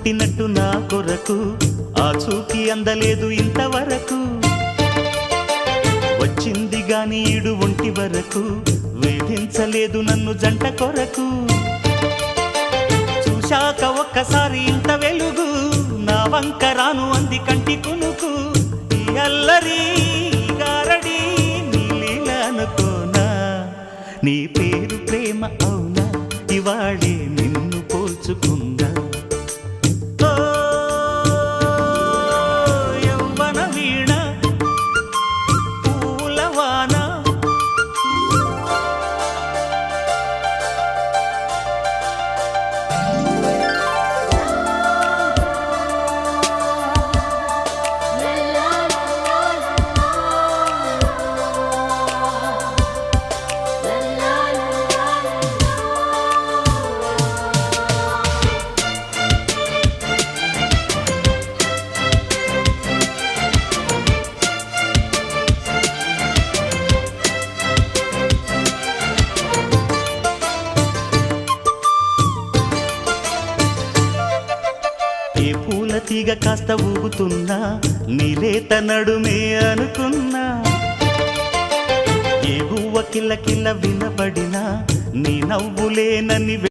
పుట్టినట్టు నా కొరకు ఆ చూకి అందలేదు ఇంతవరకు వచ్చింది గాని ఈడు ఒంటి వరకు వేధించలేదు నన్ను జంట కొరకు చూశాక ఒక్కసారి ఇంత వెలుగు నా వంక రాను అంది కంటి కునుకు ఈ అల్లరి గారడి నీలీల అనుకోనా నీ పేరు ప్రేమ అవునా ఇవాళే నిన్ను పోల్చుకుందా యవ్వన వీణ పూలవాన ఏ పూల తీగ కాస్త ఊగుతున్నా నీలేత నడుమే అనుకున్నా ఏ గువ్వ కిల్ల కిల్ల వినబడినా నీ నవ్వులేనని